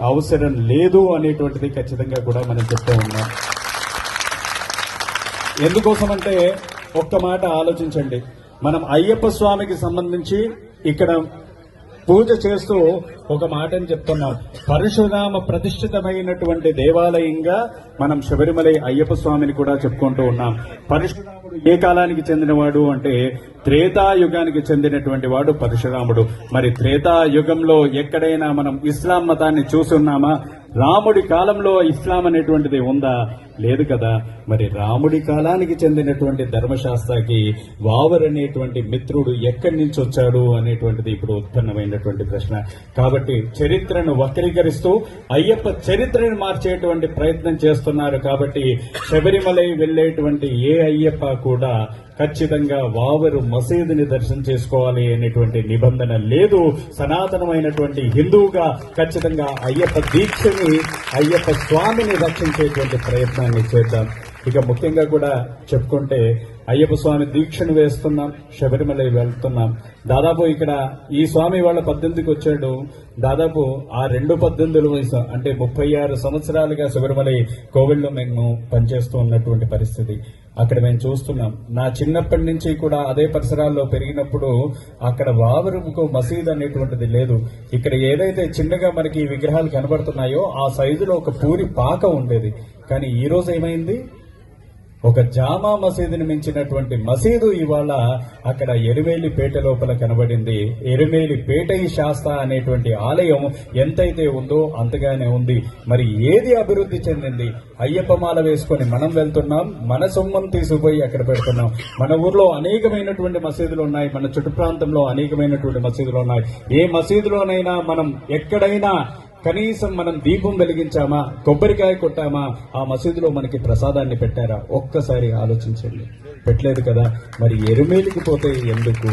అవసరం లేదు అనేటువంటిది ఖచ్చితంగా కూడా మనం చెప్తూ ఉన్నాం. ఎందుకోసమంటే ఒక్క మాట ఆలోచించండి. మనం అయ్యప్ప స్వామికి సంబంధించి ఇక్కడ పూజ చేస్తూ ఒక మాటని చెప్తున్నాం. పరశురామ ప్రతిష్ఠితమైనటువంటి దేవాలయంగా మనం శబరిమలై అయ్యప్ప స్వామిని కూడా చెప్పుకుంటూ ఉన్నాం. పరశురాముడు ఏ కాలానికి చెందినవాడు అంటే త్రేతాయుగానికి చెందినటువంటి వాడు పరశురాముడు. మరి త్రేతాయుగంలో ఎక్కడైనా మనం ఇస్లాం మతాన్ని చూసున్నామా? రాముడి కాలంలో ఇస్లాం అనేటువంటిది ఉందా? లేదు కదా. మరి రాముడి కాలానికి చెందినటువంటి ధర్మశాస్త్రకి వావర్ అనేటువంటి మిత్రుడు ఎక్కడి నుంచి వచ్చాడు అనేటువంటిది ఇప్పుడు ఉత్పన్నమైనటువంటి ప్రశ్న. కాబట్టి చరిత్రను వక్రీకరిస్తూ అయ్యప్ప చరిత్రను మార్చేటువంటి ప్రయత్నం చేస్తున్నారు. కాబట్టి శబరిమలై వెళ్లేటువంటి ఏ అయ్యప్ప కూడా ఖచ్చితంగా వావరు మసీదుని దర్శనం చేసుకోవాలి అనేటువంటి నిబంధన లేదు. సనాతనమైనటువంటి హిందువుగా ఖచ్చితంగా అయ్యప్ప దీక్షని, అయ్యప్ప స్వామిని రక్షించేటువంటి ప్రయత్నాన్ని చేద్దాం. ఇక ముఖ్యంగా కూడా చెప్పుకుంటే అయ్యప్ప స్వామి దీక్షను వేస్తున్నాం, శబరిమలై వెళ్తున్నాం. దాదాపు ఇక్కడ ఈ స్వామి వాళ్ళ 18కి వచ్చాడు. దాదాపు ఆ 18 వయసు అంటే 36 సంవత్సరాలుగా శబరిమలై కోవిల్లో మేము పనిచేస్తూ ఉన్నటువంటి పరిస్థితి అక్కడ మేము చూస్తున్నాం. నా చిన్నప్పటి నుంచి కూడా అదే పరిసరాల్లో పెరిగినప్పుడు అక్కడ వావరుకు మసీద్ అనేటువంటిది లేదు. ఇక్కడ ఏదైతే చిన్నగా మనకి విగ్రహాలు కనబడుతున్నాయో ఆ సైజులో ఒక పూరి పాక ఉండేది. కానీ ఈ రోజు ఏమైంది? ఒక జామా మసీదుని మించినటువంటి మసీదు ఇవాళ అక్కడ ఎరుమేలిపేట లోపల కనబడింది. ఎరుమేలిపేట శాస్త అనేటువంటి ఆలయం ఎంతైతే ఉందో అంతగానే ఉంది. మరి ఏది అభివృద్ధి చెందింది? అయ్యప్ప మాల వేసుకొని మనం వెళ్తున్నాం, మన సొమ్మం తీసుకుపోయి అక్కడ పెడుతున్నాం. మన ఊర్లో అనేకమైనటువంటి మసీదులు ఉన్నాయి, మన చుట్టు ప్రాంతంలో అనేకమైనటువంటి మసీదులు ఉన్నాయి. ఏ మసీదులోనైనా మనం ఎక్కడైనా కనీసం మనం దీపం వెలిగించామా, కొబ్బరికాయ కొట్టామా, ఆ మసీదులో మనకి ప్రసాదాన్ని పెట్టారా? ఒక్కసారి ఆలోచించండి. పెట్టలేదు కదా. మరి ఎరుమేలికి పోతే ఎందుకు?